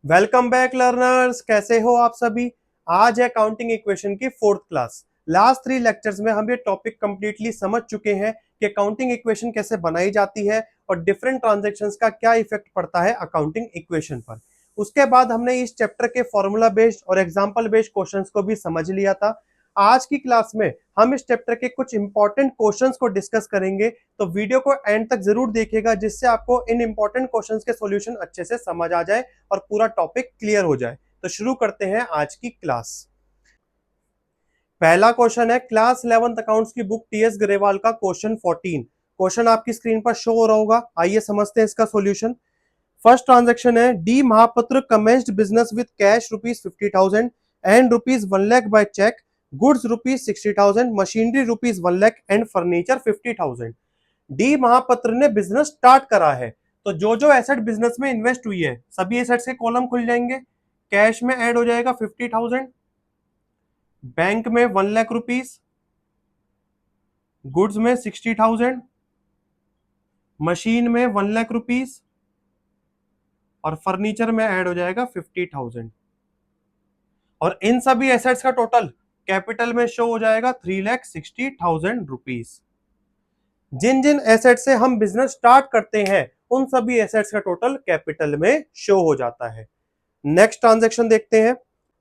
Welcome back learners, कैसे हो आप सभी। आज है अकाउंटिंग इक्वेशन की फोर्थ क्लास। लास्ट 3 लेक्चर्स में हम ये टॉपिक कंप्लीटली समझ चुके हैं कि अकाउंटिंग इक्वेशन कैसे बनाई जाती है और डिफरेंट ट्रांजैक्शंस का क्या इफेक्ट पड़ता है अकाउंटिंग इक्वेशन पर। उसके बाद हमने इस चैप्टर के फॉर्मूला बेस्ड और एग्जाम्पल बेस्ड क्वेश्चंस को भी समझ लिया था। आज की क्लास में हम इस चैप्टर के कुछ इंपॉर्टेंट क्वेश्चंस को डिस्कस करेंगे, तो वीडियो को एंड तक जरूर देखिएगा जिससे आपको इन इंपॉर्टेंट क्वेश्चंस के सॉल्यूशन अच्छे से समझ आ जाए और पूरा टॉपिक क्लियर हो जाए। तो शुरू करते हैं आज की क्लास। पहला क्वेश्चन है क्लास 11th अकाउंट्स की बुक टीएस ग्रेवाल का क्वेश्चन 14। क्वेश्चन आपकी स्क्रीन पर शो हो रहा होगा, आइए समझते हैं इसका सॉल्यूशन। फर्स्ट ट्रांजैक्शन है D Mahapatra commenced business with cash ₹50,000 and ₹1 lakh by cheque, goods ₹60,000, machinery ₹1 lakh and furniture 50,000। D Mahapatra ने बिजनेस स्टार्ट करा है, तो जो जो एसेट बिजनेस में इन्वेस्ट हुई है सभी एसेट्स के कॉलम खुल जाएंगे। कैश में ऐड हो जाएगा 50,000, बैंक में 1 लाख रुपीज, गुड्स में 60,000, मशीन में 1 लाख रुपीज और फर्नीचर में ऐड हो जाएगा 50,000। और इन सभी एसेट्स का टोटल कैपिटल में शो हो जाएगा 3,60,000 रुपीज। जिन जिन एसेट से हम बिजनेस स्टार्ट करते हैं उन सभी एसेट्स का टोटल कैपिटल में शो हो जाता है। नेक्स्ट ट्रांजेक्शन देखते हैं।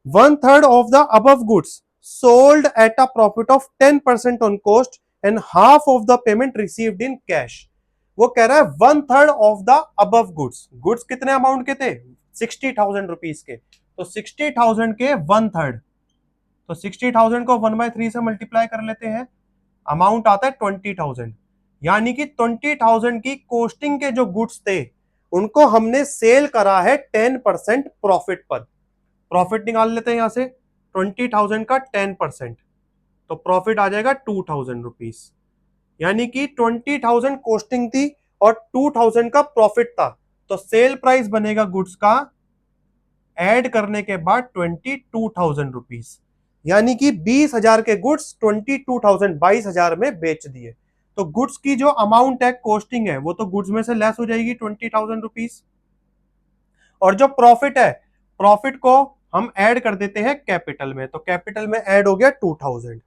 1/3 of the above goods sold at a profit of 10% on cost and half of the payment received in cash. वो कह रहा है 1/3 of the above goods. Goods कितने अमाउंट के थे? 60,000 रुपीज के। तो 60,000 के 1/3, तो 60,000 को 1/3 से मल्टीप्लाई कर लेते हैं, अमाउंट आता है 20,000। यानी कि 20,000 की कॉस्टिंग के जो गुड्स थे उनको हमने सेल करा है 10% प्रॉफिट पर। प्रॉफिट निकाल लेते हैं यहां से, 20,000 का 10%, तो प्रॉफिट आ जाएगा 2,000 रुपीज। यानी कि 20,000 कॉस्टिंग थी और 2,000 का प्रॉफिट था, तो सेल प्राइस बनेगा गुड्स का ऐड करने के बाद 22,000 रुपीज। यानी कि 20,000 के गुड्स 22,000 22,000 में बेच दिए। तो गुड्स की जो अमाउंट है कॉस्टिंग है वो तो गुड्स में से लेस हो जाएगी 20,000 रुपीज, और जो प्रॉफिट है प्रॉफिट को हम ऐड कर देते हैं कैपिटल में, तो कैपिटल में ऐड हो गया 2,000।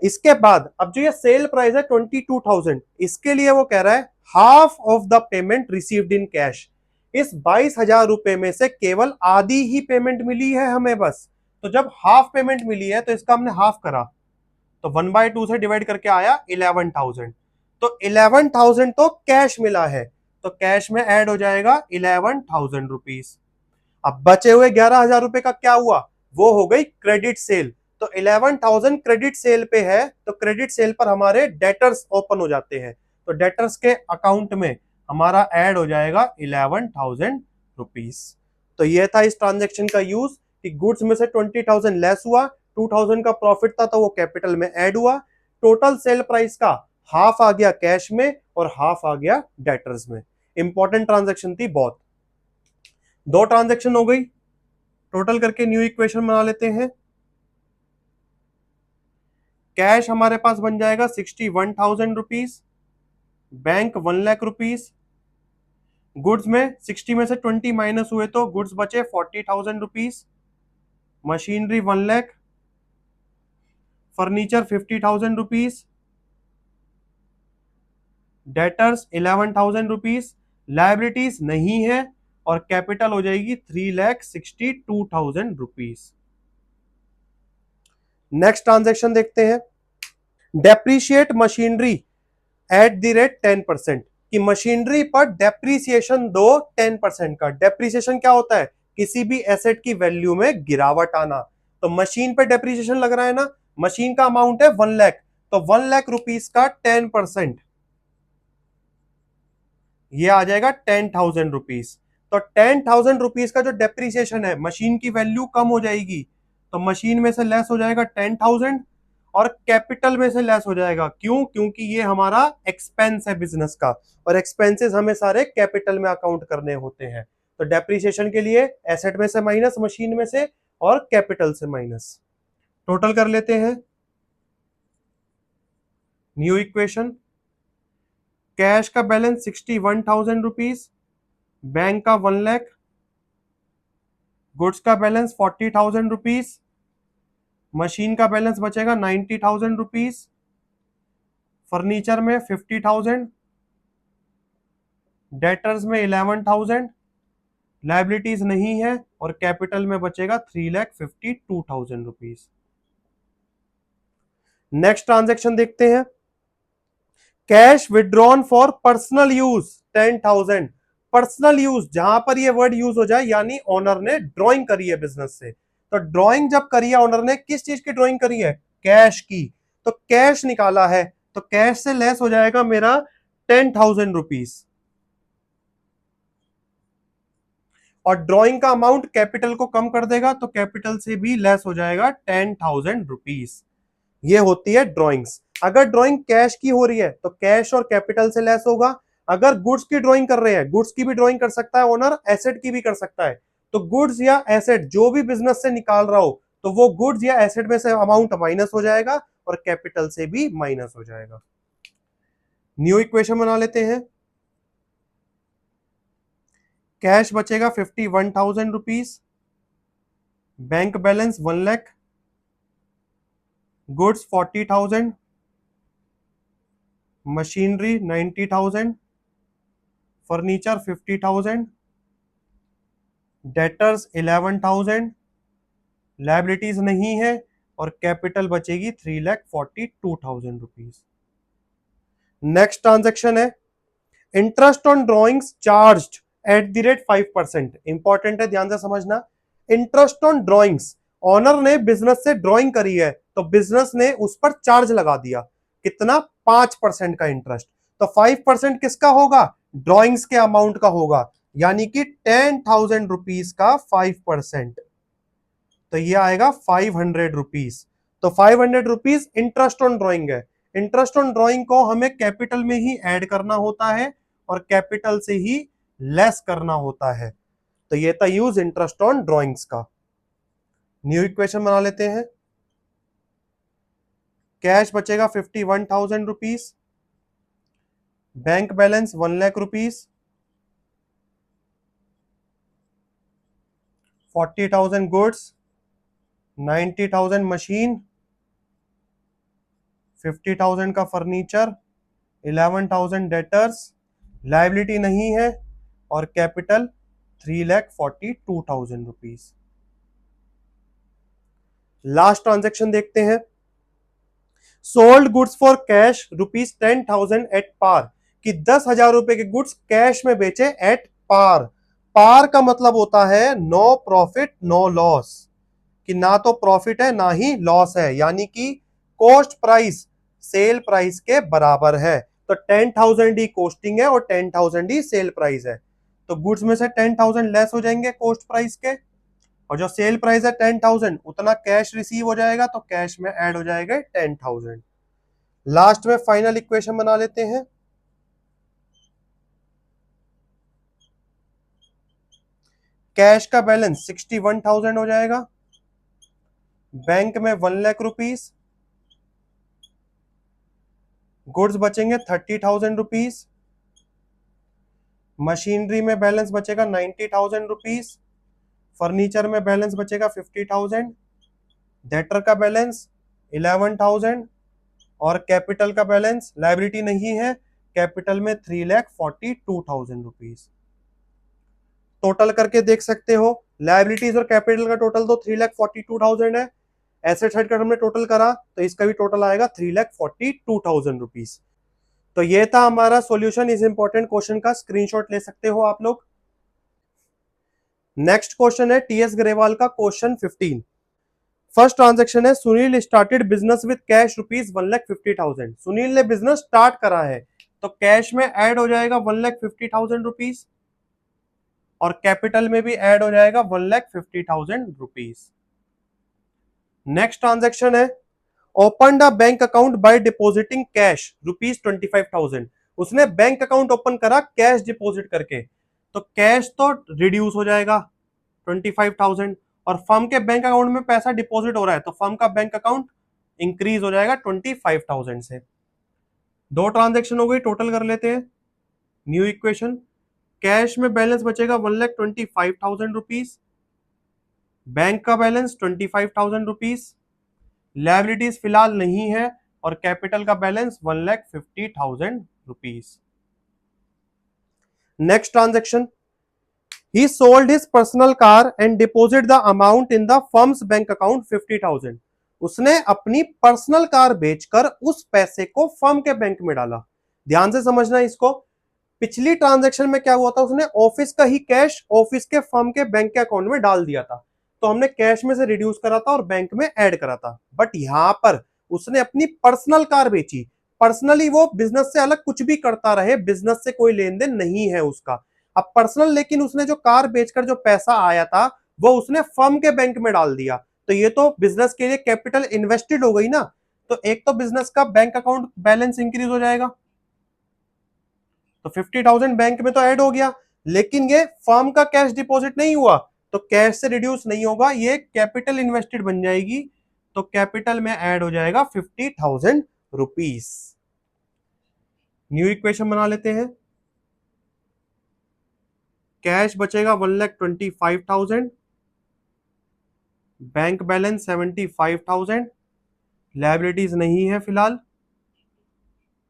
इसके बाद अब जो ये सेल प्राइस है 22,000, इसके लिए वो कह रहा है half of the payment received in cash. इस 22,000 रुपए में से केवल आधी ही पेमेंट मिली है हमें बस। तो जब हाफ पेमेंट मिली है तो इसका हमने हाफ करा, तो 1/2 से डिवाइड करके आया 11,000। तो 11,000 तो कैश मिला है, तो कैश में ऐड हो जाएगा 11,000 रुपीज। अब बचे हुए 11,000 रुपए का क्या हुआ? वो हो गई क्रेडिट सेल। तो 11,000 क्रेडिट सेल पे है, तो क्रेडिट सेल पर हमारे डेटर्स ओपन हो जाते हैं, तो डेटर्स के अकाउंट में हमारा ऐड हो जाएगा 11,000 रुपीज। तो ये था इस ट्रांजेक्शन का यूज कि गुड्स में से 20,000 लेस हुआ, 2,000 का प्रॉफिट था तो वो कैपिटल में ऐड हुआ, टोटल सेल प्राइस का हाफ आ गया कैश में और हाफ आ गया डेटर्स में। इंपॉर्टेंट ट्रांजेक्शन थी बहुत। दो ट्रांजेक्शन हो गई, टोटल करके न्यू इक्वेशन बना लेते हैं। कैश हमारे पास बन जाएगा 61,000 rupees, bank 1 lakh rupees, goods में 60 में से 20 माइनस हुए तो गुड्स बचे 40,000 rupees, machinery 1 lakh, furniture 50,000 rupees, debtors 11,000 rupees, liabilities नहीं है और कैपिटल हो जाएगी 3,62,000 रुपीज। नेक्स्ट ट्रांजेक्शन देखते हैं। Depreciate machinery at the rate 10%, कि मशीनरी पर डेप्रीसिएशन दो 10% का। डेप्रीसिएशन क्या होता है? किसी भी एसेट की वैल्यू में गिरावट आना। तो मशीन पे डेप्रीसिएशन लग रहा है ना, मशीन का अमाउंट है 1 लाख, तो 1 लाख रुपीज का 10% ये आ जाएगा 10,000 रुपीज। तो 10,000 रुपीज का जो डेप्रीसिएशन है, मशीन की वैल्यू कम हो जाएगी, तो मशीन में से लेस हो जाएगा 10,000 और कैपिटल में से लेस हो जाएगा। क्यों? क्योंकि ये हमारा एक्सपेंस है बिजनेस का, और एक्सपेंसेस हमें सारे कैपिटल में अकाउंट करने होते हैं। तो डेप्रीसिएशन के लिए एसेट में से माइनस, मशीन में से और कैपिटल से माइनस। टोटल कर लेते हैं, न्यू इक्वेशन। कैश का बैलेंस 61,000 रुपीज, बैंक का 1 लाख, गुड्स का बैलेंस 40,000 रुपीज, मशीन का बैलेंस बचेगा 90,000 रुपीज, फर्नीचर में 50,000, डेटर्स में 11,000, लाइबिलिटीज नहीं है और कैपिटल में बचेगा 3,52,000 रुपीज। नेक्स्ट ट्रांजेक्शन देखते हैं, cash withdrawn for personal use 10,000। Personal use, जहां पर ये वर्ड यूज हो जाए यानी ओनर ने ड्राइंग करी है बिजनेस से, तो ड्राइंग जब करी है ओनर ने, किस चीज की ड्राइंग करी है, कैश की, तो कैश निकाला है, तो कैश से लेस हो जाएगा मेरा 10,000 रुपीज, और ड्राइंग का अमाउंट कैपिटल को कम कर देगा तो कैपिटल से भी लेस हो जाएगा 10,000 रुपीज। ये होती है ड्राइंग्स। अगर ड्राइंग कैश की हो रही है तो कैश और कैपिटल से लेस होगा। अगर गुड्स की ड्राइंग कर रहे हैं, गुड्स की भी ड्राइंग कर सकता है ओनर, एसेट की भी कर सकता है, तो गुड्स या एसेट जो भी बिजनेस से निकाल रहा हो तो वो गुड्स या एसेट में से अमाउंट माइनस हो जाएगा और कैपिटल से भी माइनस हो जाएगा। न्यू इक्वेशन बना लेते हैं, कैश बचेगा 51,000 rupees, bank balance 1 lakh, goods 40,000, machinery 90,000, furniture 50,000, debtors 11,000, liabilities नहीं है और कैपिटल बचेगी 3,42,000 रुपीज। नेक्स्ट ट्रांजेक्शन है, interest on drawings charged at the rate 5%। Important है, ध्यान से समझना। इंटरेस्ट ऑन ड्रॉइंग्स, ऑनर ने बिजनेस से ड्रॉइंग करी है तो बिजनेस ने उस पर चार्ज लगा दिया, कितना, 5% का इंटरेस्ट। तो 5% किसका होगा, ड्रॉइंग्स के अमाउंट का होगा, यानी कि 10,000 रुपीज का 5%, तो ये आएगा 500 रुपीज। तो 500 रुपीज इंटरेस्ट ऑन ड्रॉइंग है। इंटरेस्ट ऑन ड्रॉइंग को हमें कैपिटल में ही ऐड करना होता है और कैपिटल से ही लेस करना होता है, तो ये था यूज इंटरेस्ट ऑन ड्रॉइंग्स का। न्यू इक्वेशन बना लेते हैं, कैश बचेगा 51,000 rupees, bank balance 1 lakh rupees, 40,000 goods, 90,000 machine, 50,000 का फर्नीचर, 11,000 डेटर्स, लाइबिलिटी नहीं है और कैपिटल 3,42,000 रुपीज। लास्ट ट्रांजेक्शन देखते हैं, sold goods for cash ₹10,000 at par, कि 10,000 रुपए के गुड्स कैश में बेचे एट पार। पार का मतलब होता है नो प्रॉफिट नो लॉस, कि ना तो प्रॉफिट है ना ही लॉस है, यानी कि कॉस्ट प्राइस सेल प्राइस के बराबर है। तो 10,000 ही कॉस्टिंग है और 10,000 ही सेल प्राइस है, तो गुड्स में से 10,000 लेस हो जाएंगे कॉस्ट प्राइस के, और जो सेल प्राइस है 10,000 उतना कैश रिसीव हो जाएगा तो कैश में ऐड हो जाएगा 10,000। लास्ट में फाइनल इक्वेशन बना लेते हैं, कैश का बैलेंस 61,000 हो जाएगा, बैंक में 1 लाख रुपीज, गुड्स बचेंगे 30,000 रुपीज, मशीनरी में बैलेंस बचेगा 90,000 रुपीज, फर्नीचर में बैलेंस बचेगा 50,000, डेटर का बैलेंस 11,000 और कैपिटल का बैलेंस, लाइबिलिटी नहीं है, कैपिटल में 3,42,000 रुपीज। टोटल करके देख सकते हो, लाइबिलिटीज और कैपिटल का टोटल तो 3,42,000 है, एसेट साइड का हमने टोटल करा तो इसका भी टोटल आएगा 3,42,000 रुपीज। तो ये था हमारा सॉल्यूशन इस इंपॉर्टेंट क्वेश्चन का, स्क्रीनशॉट ले सकते हो आप लोग। नेक्स्ट क्वेश्चन है टीएस ग्रेवाल का क्वेश्चन 15। फर्स्ट ट्रांजेक्शन है, Sunil started business with cash ₹1,50,000। Sunil ने बिजनेस स्टार्ट करा है तो कैश में ऐड हो जाएगा 1,50,000 रुपीज और कैपिटल में भी ऐड हो जाएगा 1,50,000 रुपीज। नेक्स्ट ट्रांजेक्शन है, open the bank account by depositing cash ₹25,000। उसने बैंक अकाउंट ओपन करा कैश डिपॉजिट करके, तो कैश तो रिड्यूस हो जाएगा 25,000 और फर्म के बैंक अकाउंट में पैसा डिपॉजिट हो रहा है तो फर्म का बैंक अकाउंट इंक्रीज हो जाएगा 25,000 से। दो ट्रांजेक्शन हो गई, टोटल कर लेते हैं। न्यू इक्वेशन, कैश में बैलेंस बचेगा 1,25,000 रुपीज, बैंक का बैलेंस 25,000 रुपीज, लायबिलिटीज फिलहाल नहीं है, और कैपिटल का balance 1,50,000 rupees. Next transaction, he sold his personal car and deposit the amount in the firm's bank account 50,000। उसने अपनी पर्सनल कार बेचकर उस पैसे को फर्म के बैंक में डाला। ध्यान से समझना इसको, पिछली ट्रांजैक्शन में क्या हुआ था, उसने ऑफिस का ही कैश ऑफिस के फर्म के बैंक के अकाउंट में डाल दिया था, तो हमने कैश में से रिड्यूस करा था और बैंक में ऐड करा था। बट यहां पर उसने अपनी पर्सनल कार बेची, पर्सनली वो बिजनेस से अलग कुछ भी करता रहे, बिजनेस से कोई लेन देन नहीं है उसका। अब पर्सनल, लेकिन उसने जो कार बेचकर जो पैसा आया था वो उसने फर्म के बैंक में डाल दिया, तो ये तो बिजनेस के लिए कैपिटल इन्वेस्टेड हो गई ना। तो एक तो बिजनेस का बैंक अकाउंट बैलेंस इंक्रीज हो जाएगा, तो 50,000 बैंक में तो ऐड हो गया, लेकिन ये फर्म का कैश डिपॉजिट नहीं हुआ, तो कैश से रिड्यूस नहीं होगा, ये कैपिटल इन्वेस्टेड बन जाएगी, तो कैपिटल में ऐड हो जाएगा 50,000 रुपीज। न्यू इक्वेशन बना लेते हैं, कैश बचेगा 1,25,000, बैंक बैलेंस 75,000, लायबिलिटीज नहीं है फिलहाल,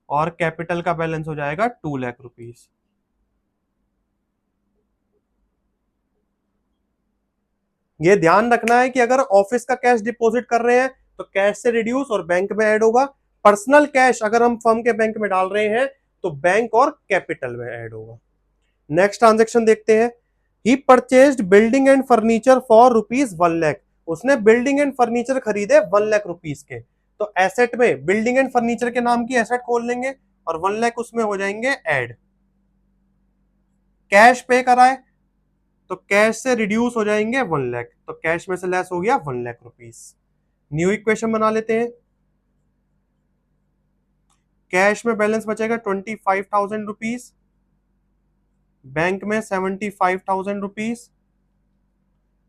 और कैपिटल का बैलेंस हो जाएगा 2,00,000 रुपीज। ये ध्यान रखना है कि अगर ऑफिस का कैश डिपॉजिट कर रहे हैं तो कैश से रिड्यूस और बैंक में ऐड होगा, पर्सनल कैश अगर हम फर्म के बैंक में डाल रहे हैं तो बैंक और कैपिटल में ऐड होगा। नेक्स्ट ट्रांजेक्शन देखते हैं, he purchased building and furniture for ₹1,00,000। उसने बिल्डिंग एंड फर्नीचर खरीदे 1,00,000 रुपीज के, तो एसेट में बिल्डिंग एंड फर्नीचर के नाम की एसेट खोल लेंगे और 1,00,000 उसमें हो जाएंगे ऐड। कैश पे कराए तो कैश से रिड्यूस हो जाएंगे 1,00,000, तो कैश में से लेस हो गया 1,00,000 रुपीज। न्यू इक्वेशन बना लेते हैं, कैश में बैलेंस बचेगा 25,000 रुपीज, बैंक में 75,000 रुपीज,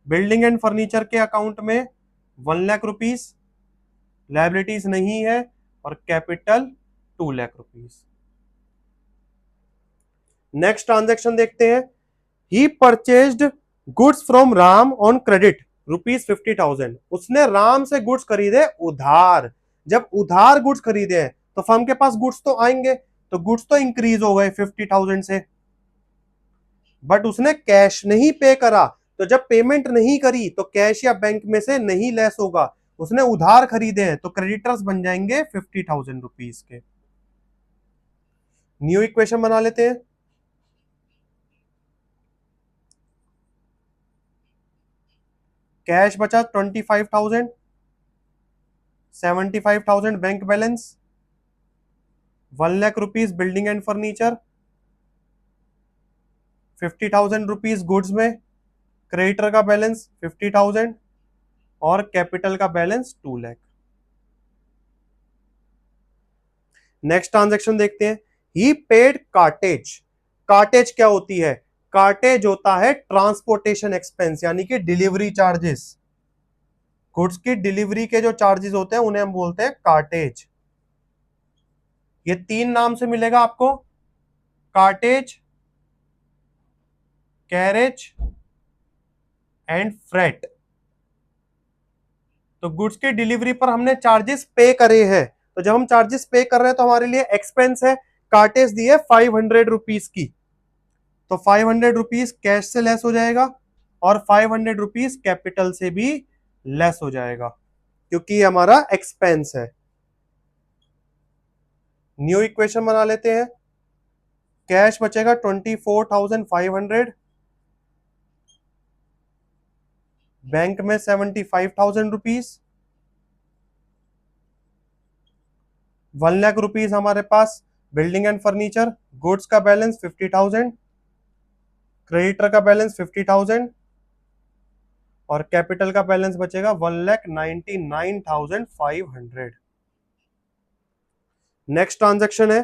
बिल्डिंग एंड फर्नीचर के अकाउंट में 1,00,000 रुपीज, लायबिलिटीज नहीं है, और कैपिटल 2,00,000 रुपीज। नेक्स्ट ट्रांजेक्शन देखते हैं, he purchased goods from Ram on credit ₹50,000। उसने राम से गुड्स खरीदे उधार। जब उधार गुड्स खरीदे हैं तो फर्म के पास गुड्स तो आएंगे, तो गुड्स तो इंक्रीज हो गए 50,000 से, बट उसने कैश नहीं पे करा, तो जब पेमेंट नहीं करी तो कैश या बैंक में से नहीं लेस होगा, उसने उधार खरीदे हैं तो क्रेडिटर्स बन जाएंगे 50,000 रुपीज के। न्यू इक्वेशन बना लेते हैं, कैश बचा 25,000, 75,000 bank balance, 1,00,000 rupees building and furniture, 50,000 rupees goods में, क्रेडिटर का बैलेंस 50,000 और कैपिटल का बैलेंस 2,00,000। नेक्स्ट ट्रांजेक्शन देखते हैं, ही पेड कार्टेज। कार्टेज क्या होती है, कार्टेज होता है ट्रांसपोर्टेशन एक्सपेंस, यानी कि डिलीवरी चार्जेस। गुड्स की डिलीवरी के जो चार्जेस होते हैं उन्हें हम बोलते हैं कार्टेज। ये 3 नाम से मिलेगा आपको, कार्टेज, कैरेज एंड फ्रेट। तो गुड्स की डिलीवरी पर हमने चार्जेस पे करे हैं, तो जब हम चार्जेस पे कर रहे हैं तो हमारे लिए एक्सपेंस है। कार्टेज दी है 500 रुपीज की, तो 500 रुपीज कैश से लेस हो जाएगा और 500 रुपीज कैपिटल से भी लेस हो जाएगा, क्योंकि हमारा एक्सपेंस है। न्यू इक्वेशन बना लेते हैं, कैश बचेगा 24,500, बैंक में 75,000 रुपीज, 1,00,000 रुपीज हमारे पास बिल्डिंग एंड फर्नीचर, गुड्स का बैलेंस 50,000, क्रेडिटर का बैलेंस 50,000 और कैपिटल का बैलेंस बचेगा 1,99,500। नेक्स्ट ट्रांजेक्शन है,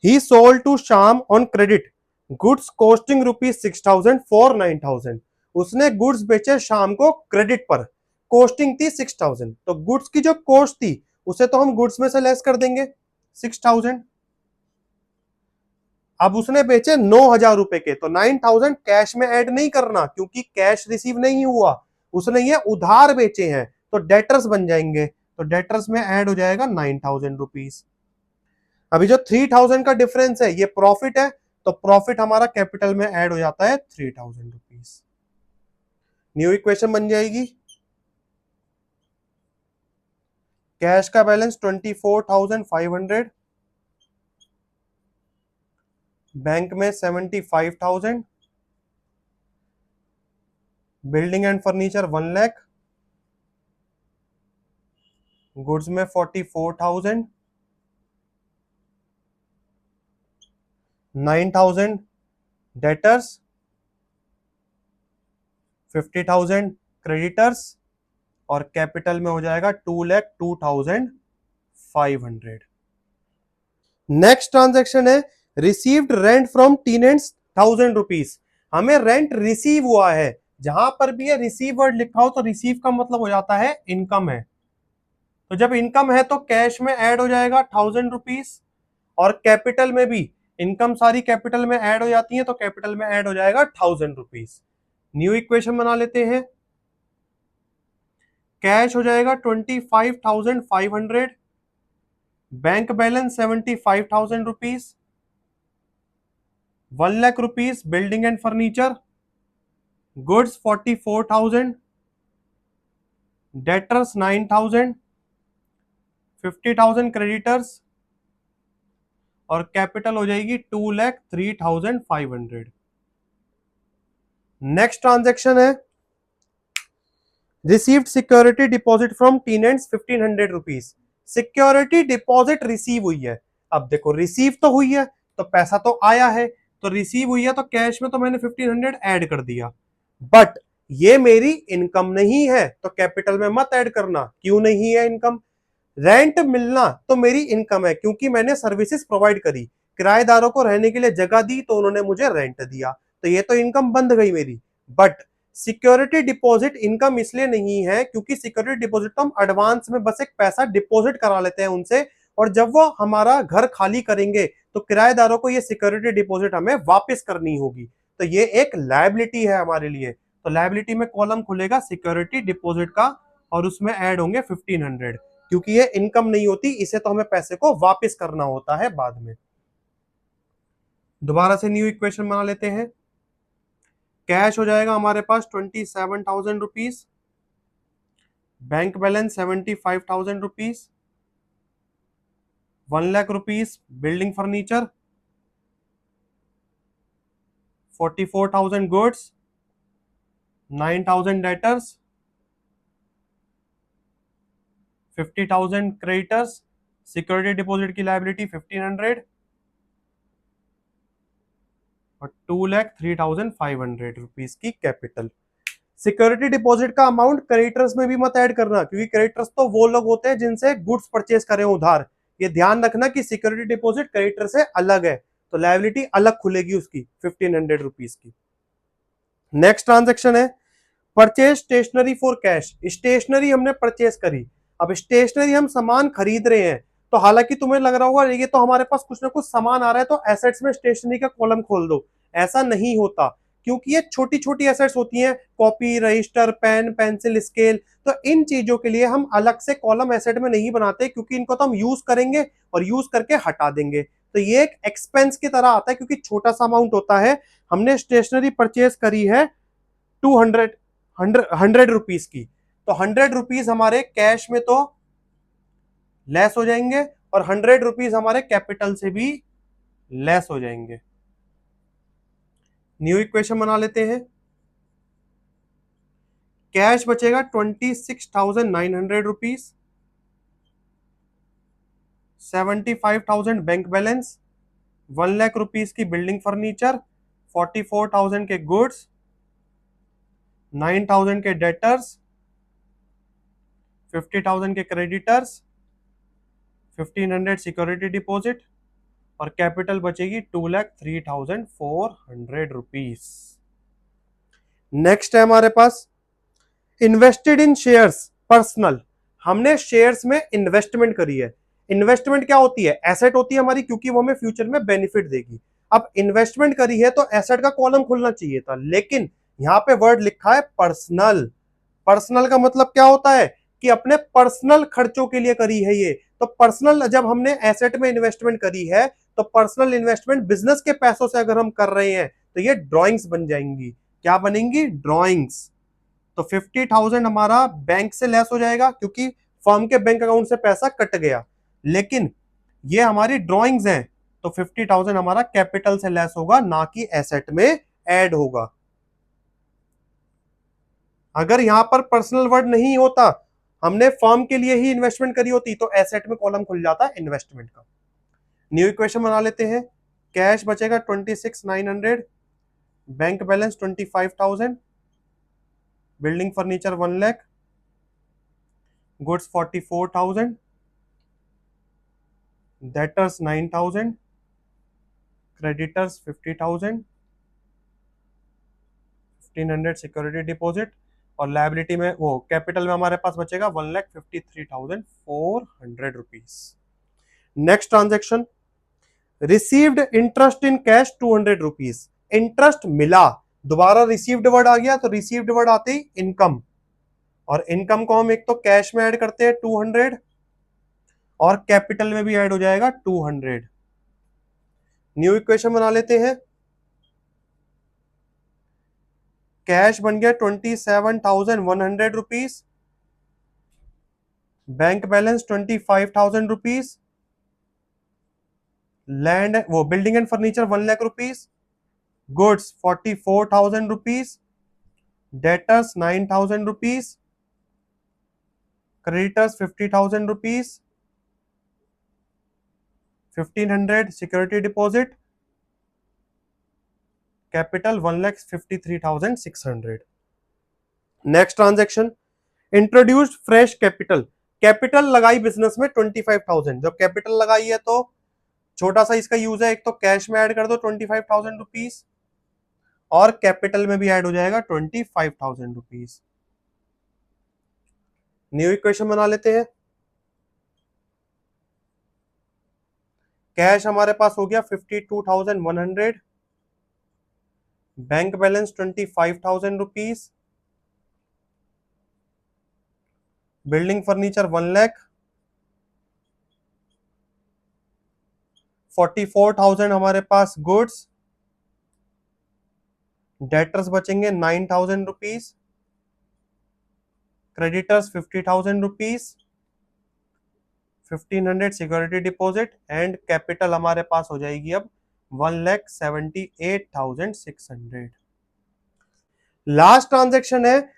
he sold to Shyam on credit goods costing ₹6,000 for 9,000। उसने गुड्स बेचे शाम को क्रेडिट पर, कॉस्टिंग थी 6,000, तो गुड्स की जो कॉस्ट थी उसे तो हम गुड्स में से लेस कर देंगे 6,000, अब उसने बेचे 9,000 रुपए के, तो 9,000 कैश में ऐड नहीं करना क्योंकि कैश रिसीव नहीं हुआ, उसने ये उधार बेचे हैं, तो डेटर्स बन जाएंगे, तो डेटर्स में ऐड हो जाएगा 9,000 रुपीज। अभी जो 3,000 का डिफरेंस है ये प्रॉफिट है, तो प्रॉफिट हमारा कैपिटल में ऐड हो जाता है 3,000 रुपीज। न्यू इक्वेशन बन जाएगी, कैश का बैलेंस 24,500, बैंक में 75,000, building and furniture 1 lakh, goods में 44,000, 9,000 डेटर्स, 50,000 क्रेडिटर्स, और कैपिटल में हो जाएगा 2,02,500। नेक्स्ट ट्रांजैक्शन है received rent from tenants 1,000 rupees. हमें रेंट रिसीव हुआ है, जहां पर भी ये रिसीव वर्ड लिखा हो तो रिसीव का मतलब हो जाता है इनकम है, तो जब इनकम है तो कैश में ऐड हो जाएगा 1,000 रुपीज, और कैपिटल में भी इनकम सारी कैपिटल में ऐड हो जाती है, तो कैपिटल में ऐड हो जाएगा 1,000 रुपीज। न्यू इक्वेशन बना लेते हैं, कैश हो जाएगा 25,500, bank balance 75,000 rupees, 1 lakh rupees building and furniture, goods 44,000, debtors 9,000, 50,000 creditors, और कैपिटल हो जाएगी 2,03,500। नेक्स्ट ट्रांजैक्शन है received security deposit from tenants 1,500 rupees. Security deposit receive हुई है, अब देखो रिसीव तो हुई है तो पैसा तो आया है, तो रिसीव हुई है तो कैश में तो मैंने 1,500 ऐड कर दिया, बट ये मेरी इनकम नहीं है, तो कैपिटल में मत ऐड करना। क्यों नहीं है इनकम? रेंट मिलना तो मेरी इनकम है क्योंकि मैंने सर्विसेज प्रोवाइड करी, किराएदारों को रहने के लिए जगह दी तो उन्होंने मुझे रेंट दिया, तो ये तो इनकम बंद गई मेरी। बट सिक्योरिटी डिपॉजिट इनकम इसलिए नहीं है क्योंकि सिक्योरिटी डिपॉजिट तो हम एडवांस में बस एक पैसा डिपॉजिट करा लेते हैं उनसे, और जब वो हमारा घर खाली करेंगे तो किराएदारों को ये सिक्योरिटी डिपॉजिट हमें वापस करनी होगी, तो ये एक लायबिलिटी है हमारे लिए। तो लायबिलिटी में कॉलम खुलेगा सिक्योरिटी डिपॉजिट का, और उसमें ऐड होंगे 1,500, क्योंकि ये इनकम नहीं होती, इसे तो हमें पैसे को वापस करना होता है बाद में। दोबारा से न्यू इक्वेशन बना लेते हैं, कैश हो जाएगा हमारे पास 27,000 rupees, bank balance 75,000 rupees, 1 lakh rupees building furniture, 44,000 goods, 9,000 debtors, 50,000 creditors, security deposit की लायबिलिटी 1,500, और 2,03,500 रुपीज की कैपिटल। सिक्योरिटी डिपॉजिट का अमाउंट क्रेडिटर्स में भी मत ऐड करना क्योंकि क्रेडिटर्स तो वो लोग होते हैं जिनसे गुड्स परचेज करें उधार, ये ध्यान रखना कि सिक्योरिटी डिपॉजिट क्रेडिटर से अलग है, तो लायबिलिटी अलग खुलेगी उसकी 1,500 रुपीज की। नेक्स्ट ट्रांजेक्शन है purchase stationery for cash. Stationery हमने परचेज करी, अब स्टेशनरी हम सामान खरीद रहे हैं, तो हालांकि तुम्हें लग रहा होगा ये तो हमारे पास कुछ ना कुछ सामान आ रहा है तो एसेट्स में स्टेशनरी का कॉलम खोल दो, ऐसा नहीं होता क्योंकि ये छोटी छोटी एसेट्स होती हैं, copy, register, pen, pencil, scale, तो इन चीजों के लिए हम अलग से कॉलम एसेट में नहीं बनाते क्योंकि इनको तो हम यूज करेंगे और यूज करके हटा देंगे, तो ये एक एक्सपेंस की तरह आता है क्योंकि छोटा सा अमाउंट होता है। हमने स्टेशनरी परचेज करी है 100 रुपीज की, तो 100 रुपीज हमारे कैश में तो लेस हो जाएंगे और 100 रुपीज हमारे कैपिटल से भी लेस हो जाएंगे। न्यू इक्वेशन बना लेते हैं, कैश बचेगा 26,900 rupees, 75,000 bank balance, 1 lakh rupees की बिल्डिंग फर्नीचर, 44,000 के गुड्स, 9,000 के डेटर्स, 50,000 के क्रेडिटर्स, 1,500 सिक्योरिटी डिपॉजिट, और कैपिटल बचेगी 2,03,400 रुपीज। नेक्स्ट है हमारे पास इन्वेस्टेड इन शेयर्स पर्सनल। हमने शेयर्स में इन्वेस्टमेंट करी है। इन्वेस्टमेंट क्या होती है? एसेट होती है हमारी क्योंकि वो हमें फ्यूचर में बेनिफिट देगी। अब इन्वेस्टमेंट करी है तो एसेट का कॉलम खुलना चाहिए था, लेकिन यहां पे वर्ड लिखा है पर्सनल। पर्सनल का मतलब क्या होता है कि अपने पर्सनल खर्चों के लिए करी है ये। तो पर्सनल जब हमने एसेट में इन्वेस्टमेंट करी है तो पर्सनल इन्वेस्टमेंट बिजनेस के पैसों से अगर हम कर रहे हैं तो ये ड्रॉइंग्स बन जाएंगी। क्या बनेंगी? ड्रॉइंग्स। तो 50,000 हमारा बैंक से लेस हो जाएगा क्योंकि फर्म के बैंक अकाउंट से पैसा कट गया, लेकिन ये हमारी ड्रॉइंग्स हैं तो 50,000 हमारा कैपिटल से लेस होगा, ना कि एसेट में ऐड होगा। अगर यहां पर पर्सनल वर्ड नहीं होता, हमने फर्म के लिए ही इन्वेस्टमेंट करी होती, तो एसेट में कॉलम खुल जाता इन्वेस्टमेंट का। न्यू इक्वेशन बना लेते हैं। कैश बचेगा 26,900, bank balance 25,000, building furniture 1 lakh, goods 44,000, debtors 9,000, creditors 50,000, 1,500 security deposit, और लाइबिलिटी में वो कैपिटल में हमारे पास बचेगा 1,53,400 rupees. Next transaction, received interest in cash 200 rupees. Interest मिला, दोबारा रिसीव्ड वर्ड आ गया, तो रिसीव्ड वर्ड आते ही इनकम, और इनकम को हम एक तो कैश में ऐड करते हैं 200, और कैपिटल में भी ऐड हो जाएगा 200। न्यू इक्वेशन बना लेते हैं। कैश बन गया 27,100 rupees, bank balance 25,000 rupees, land वो building and furniture 1 lakh rupees, goods 44,000 rupees, debtors 9,000 rupees, creditors 50,000 rupees, 1,500 security deposit, capital 1,53,600। Next transaction, introduced fresh capital. Capital लगाई बिजनेस में 25,000, जब कैपिटल लगाई है तो छोटा सा इसका यूज है, एक तो कैश में ऐड कर दो 25,000 रुपीज, और कैपिटल में भी ऐड हो जाएगा 25,000 रुपीज। न्यू इक्वेशन बना लेते हैं। कैश हमारे पास हो गया 52,100, bank balance 25,000 rupees, building furniture 1 lakh, 44,000 हमारे पास गुड्स, डेटर्स बचेंगे 9,000 rupees, creditors 50,000 rupees, 1,500 security deposit, and capital हमारे पास हो जाएगी अब 1,78,600। लास्ट ट्रांजेक्शन है,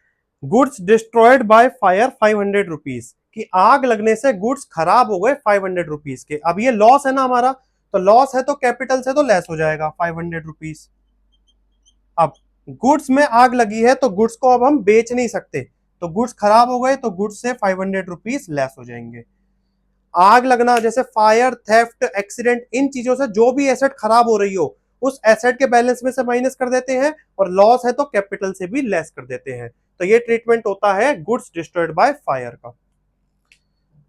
goods destroyed by fire 500 rupees, कि आग लगने से गुड्स खराब हो गए 500 रुपीज के। अब ये लॉस है ना हमारा, तो लॉस है तो कैपिटल से तो लेस हो जाएगा 500 रुपीज। अब गुड्स में आग लगी है तो गुड्स को अब हम बेच नहीं सकते, तो गुड्स खराब हो गए तो गुड्स से 500 रुपीज लेस हो जाएंगे। आग लगना जैसे फायर, थेफ्ट, एक्सीडेंट, इन चीजों से जो भी एसेट खराब हो रही हो उस एसेट के बैलेंस में से माइनस कर देते हैं, और लॉस है तो कैपिटल से भी लेस कर देते हैं। तो ये ट्रीटमेंट होता है गुड्स डिस्ट्रॉयड बाय फायर का।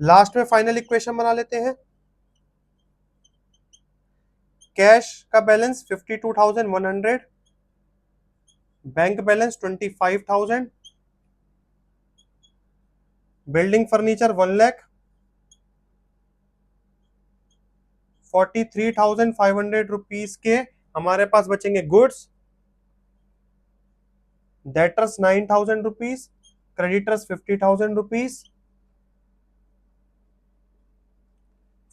लास्ट में फाइनल इक्वेशन बना लेते हैं। कैश का balance 52,100, bank balance 25,000, building furniture 1 lakh, 43,500 rupees के हमारे पास बचेंगे goods, debtors 9,000 rupees, creditors 50,000 rupees,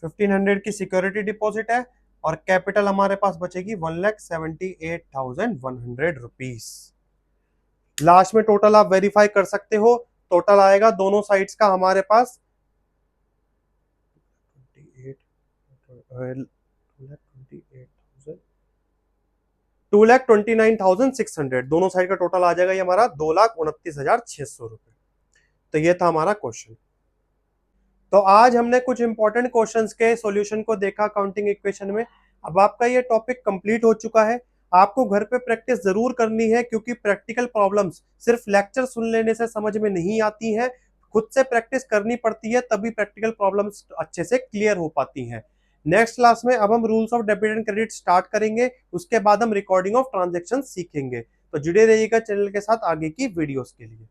1,500 की सिक्योरिटी डिपॉजिट है, और कैपिटल हमारे पास बचेगी 1,78,100 रुपीज। लास्ट में टोटल आप वेरीफाई कर सकते हो, टोटल आएगा दोनों साइड्स का हमारे पास 2,29,600, दोनों साइड का टोटल आ जाएगा ये हमारा 2,29,600 रुपए। तो ये था हमारा क्वेश्चन। तो आज हमने कुछ इंपॉर्टेंट क्वेश्चंस के सॉल्यूशन को देखा काउंटिंग इक्वेशन में। अब आपका ये टॉपिक कंप्लीट हो चुका है। आपको घर पे प्रैक्टिस जरूर करनी है, क्योंकि प्रैक्टिकल प्रॉब्लम्स सिर्फ लेक्चर सुन लेने से समझ में नहीं आती हैं, खुद से प्रैक्टिस करनी पड़ती है, तभी प्रैक्टिकल प्रॉब्लम्स अच्छे से क्लियर हो पाती हैं। नेक्स्ट क्लास में अब हम rules of debit and credit start करेंगे, उसके बाद हम रिकॉर्डिंग ऑफ ट्रांजेक्शन सीखेंगे। तो जुड़े रहिएगा चैनल के साथ आगे की वीडियोस के लिए।